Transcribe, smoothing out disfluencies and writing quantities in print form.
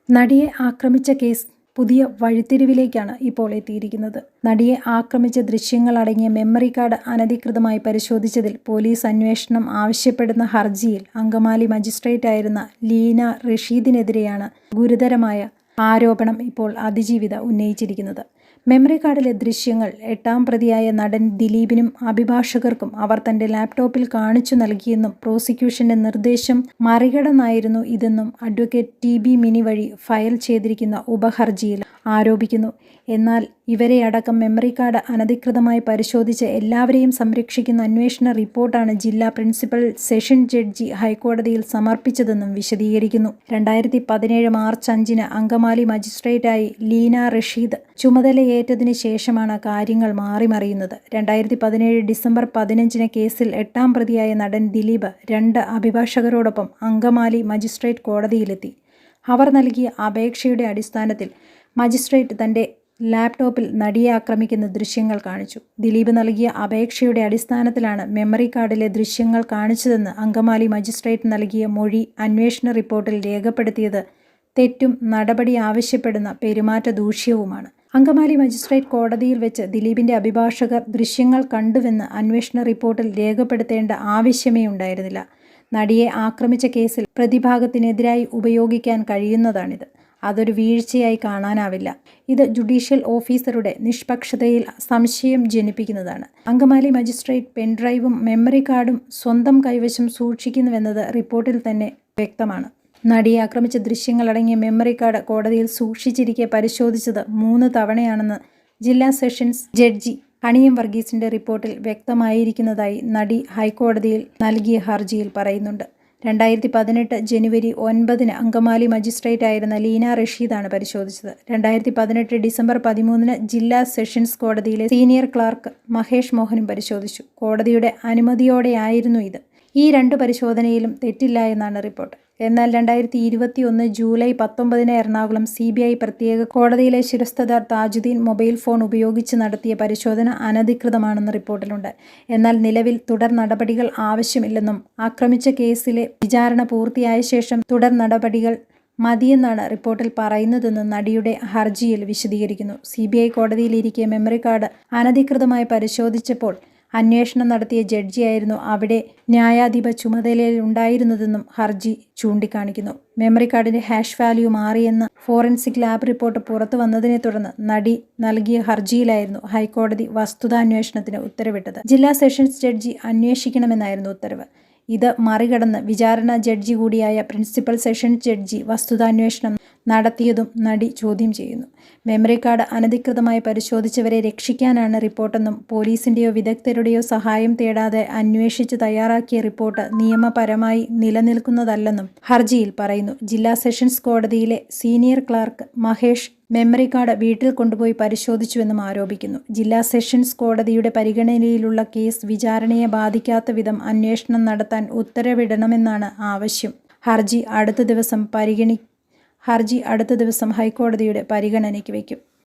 നടിയെ ആക്രമിച്ച കേസ് പുതിയ വഴിത്തിരിവിലേക്കാണ് ഇപ്പോൾ എത്തിയിരിക്കുന്നത്. നടിയെ ആക്രമിച്ച ദൃശ്യങ്ങളടങ്ങിയ മെമ്മറി കാർഡ് അനധികൃതമായി പരിശോധിച്ചതിൽ പോലീസ് അന്വേഷണം ആവശ്യപ്പെടുന്ന ഹർജിയിൽ അങ്കമാലി മജിസ്ട്രേറ്റായിരുന്ന ലീന റഷീദിനെതിരെയാണ് ഗുരുതരമായ ആരോപണം ഇപ്പോൾ അതിജീവിത ഉന്നയിച്ചിരിക്കുന്നത്. മെമ്മറി കാർഡിലെ ദൃശ്യങ്ങൾ 8ാം പ്രതിയായ നടൻ ദിലീപിനും അഭിഭാഷകർക്കും അവർ തന്റെ ലാപ്ടോപ്പിൽ കാണിച്ചു നൽകിയെന്നും പ്രോസിക്യൂഷന്റെ നിർദ്ദേശം മറികടന്നായിരുന്നു ഇതെന്നും അഡ്വക്കേറ്റ് TB മിനി വഴി ഫയൽ ചെയ്തിരിക്കുന്ന ഉപഹർജിയിൽ ആരോപിക്കുന്നു. എന്നാൽ ഇവരെയടക്കം മെമ്മറി കാർഡ് അനധികൃതമായി പരിശോധിച്ച് എല്ലാവരെയും സംരക്ഷിക്കുന്ന അന്വേഷണ റിപ്പോർട്ടാണ് ജില്ലാ പ്രിൻസിപ്പൽ സെഷൻ ജഡ്ജി ഹൈക്കോടതിയിൽ സമർപ്പിച്ചതെന്നും വിശദീകരിക്കുന്നു. 2017 മാർച്ച് 5-ന് അങ്കമാലി മജിസ്ട്രേറ്റായി ലീന റഷീദ് ചുമതലയേറ്റതിന് ശേഷമാണ് കാര്യങ്ങൾ മാറിമറിയുന്നത്. 2017 ഡിസംബർ 15-ന് കേസിൽ 8ാം പ്രതിയായ നടൻ ദിലീപ് 2 അഭിഭാഷകരോടൊപ്പം അങ്കമാലി മജിസ്ട്രേറ്റ് കോടതിയിലെത്തി. അവർ നൽകിയ അപേക്ഷയുടെ അടിസ്ഥാനത്തിൽ മജിസ്ട്രേറ്റ് തന്റെ ലാപ്ടോപ്പിൽ നടിയെ ആക്രമിക്കുന്ന ദൃശ്യങ്ങൾ കാണിച്ചു. ദിലീപ് നൽകിയ അപേക്ഷയുടെ അടിസ്ഥാനത്തിലാണ് മെമ്മറി കാർഡിലെ ദൃശ്യങ്ങൾ കാണിച്ചതെന്ന് അങ്കമാലി മജിസ്ട്രേറ്റ് നൽകിയ മൊഴി അന്വേഷണ റിപ്പോർട്ടിൽ രേഖപ്പെടുത്തിയത് തെറ്റും നടപടി ആവശ്യപ്പെടുന്ന പെരുമാറ്റ ദൂഷ്യവുമാണ്. അങ്കമാലി മജിസ്ട്രേറ്റ് കോടതിയിൽ വെച്ച് ദിലീപിന്റെ അഭിഭാഷകർ ദൃശ്യങ്ങൾ കണ്ടുവെന്ന് അന്വേഷണ റിപ്പോർട്ടിൽ രേഖപ്പെടുത്തേണ്ട ആവശ്യമേ ഉണ്ടായിരുന്നില്ല. നടിയെ ആക്രമിച്ച കേസിൽ പ്രതിഭാഗത്തിനെതിരായി ഉപയോഗിക്കാൻ കഴിയുന്നതാണിത്. അതൊരു വീഴ്ചയായി കാണാനാവില്ല. ഇത് ജുഡീഷ്യൽ ഓഫീസറുടെ നിഷ്പക്ഷതയിൽ സംശയം ജനിപ്പിക്കുന്നതാണ്. അങ്കമാലി മജിസ്ട്രേറ്റ് പെൻഡ്രൈവും മെമ്മറി കാർഡും സ്വന്തം കൈവശം സൂക്ഷിക്കുന്നുവെന്നത് റിപ്പോർട്ടിൽ തന്നെ വ്യക്തമാണ്. നടിയെ ആക്രമിച്ച ദൃശ്യങ്ങളടങ്ങിയ മെമ്മറി കാർഡ് കോടതിയിൽ സൂക്ഷിച്ചിരിക്കെ പരിശോധിച്ചത് 3 തവണയാണെന്ന് ജില്ലാ സെഷൻസ് ജഡ്ജി കണിയം വർഗീസിന്റെ റിപ്പോർട്ടിൽ വ്യക്തമായിരിക്കുന്നതായി നടി ഹൈക്കോടതിയിൽ നൽകിയ ഹർജിയിൽ പറയുന്നുണ്ട്. 2018 ജനുവരി 9-ന് അങ്കമാലി മജിസ്ട്രേറ്റായിരുന്ന ലീന റഷീദാണ് പരിശോധിച്ചത്. 2018 ഡിസംബർ 13-ന് ജില്ലാ സെഷൻസ് കോടതിയിലെ സീനിയർ ക്ലാർക്ക് മഹേഷ് മോഹനും പരിശോധിച്ചു. കോടതിയുടെ അനുമതിയോടെയായിരുന്നു ഇത്. ഈ 2 പരിശോധനയിലും തെറ്റില്ല എന്നാണ് റിപ്പോർട്ട്. എന്നാൽ 2021 ജൂലൈ 19-ന് എറണാകുളം CBI പ്രത്യേക കോടതിയിലെ ശിരസ്തദാർ താജുദ്ദീൻ മൊബൈൽ ഫോൺ ഉപയോഗിച്ച് നടത്തിയ പരിശോധന അനധികൃതമാണെന്ന് റിപ്പോർട്ടിലുണ്ട്. എന്നാൽ നിലവിൽ തുടർ നടപടികൾ ആവശ്യമില്ലെന്നും ആക്രമിച്ച കേസിലെ വിചാരണ പൂർത്തിയായ ശേഷം തുടർ നടപടികൾ മതിയെന്നാണ് റിപ്പോർട്ടിൽ പറയുന്നതെന്ന് നടിയുടെ ഹർജിയിൽ വിശദീകരിക്കുന്നു. CBI കോടതിയിലിരിക്കെ മെമ്മറി കാർഡ് അനധികൃതമായി പരിശോധിച്ചപ്പോൾ അന്വേഷണം നടത്തിയ ജഡ്ജിയായിരുന്നു അവിടെ ന്യായാധിപ ചുമതലയിലുണ്ടായിരുന്നതെന്നും ഹർജി ചൂണ്ടിക്കാണിക്കുന്നു. മെമ്മറി കാർഡിന്റെ ഹാഷ് വാല്യൂ മാറിയെന്ന ഫോറൻസിക് ലാബ് റിപ്പോർട്ട് പുറത്തു വന്നതിനെ തുടർന്ന് നടി നൽകിയ ഹർജിയിലായിരുന്നു ഹൈക്കോടതി വസ്തുതാന്വേഷണത്തിന് ഉത്തരവിട്ടത്. ജില്ലാ സെഷൻസ് ജഡ്ജി അന്വേഷിക്കണമെന്നായിരുന്നു ഉത്തരവ്. ഇത് മറികടന്ന് വിചാരണ ജഡ്ജി കൂടിയായ പ്രിൻസിപ്പൽ സെഷൻസ് ജഡ്ജി വസ്തുതാന്വേഷണം നടത്തിയതും നടി ചോദ്യം ചെയ്യുന്നു. മെമ്മറി കാർഡ് അനധികൃതമായി പരിശോധിച്ചവരെ രക്ഷിക്കാനാണ് റിപ്പോർട്ടെന്നും പോലീസിന്റെയോ വിദഗ്ധരുടെയോ സഹായം തേടാതെ അന്വേഷിച്ച് തയ്യാറാക്കിയ റിപ്പോർട്ട് നിയമപരമായി നിലനിൽക്കുന്നതല്ലെന്നും ഹർജിയിൽ പറയുന്നു. ജില്ലാ സെഷൻസ് കോടതിയിലെ senior clerk Mahesh memory card വീട്ടിൽ കൊണ്ടുപോയി പരിശോധിച്ചുവെന്നും ആരോപിക്കുന്നു. ജില്ലാ സെഷൻസ് കോടതിയുടെ പരിഗണനയിലുള്ള കേസ് വിചാരണയെ ബാധിക്കാത്ത വിധം അന്വേഷണം നടത്താൻ ഉത്തരവിടണമെന്നാണ് ആവശ്യം. ഹർജി അടുത്ത ദിവസം ഹൈക്കോടതിയുടെ പരിഗണനയ്ക്ക് വയ്ക്കും.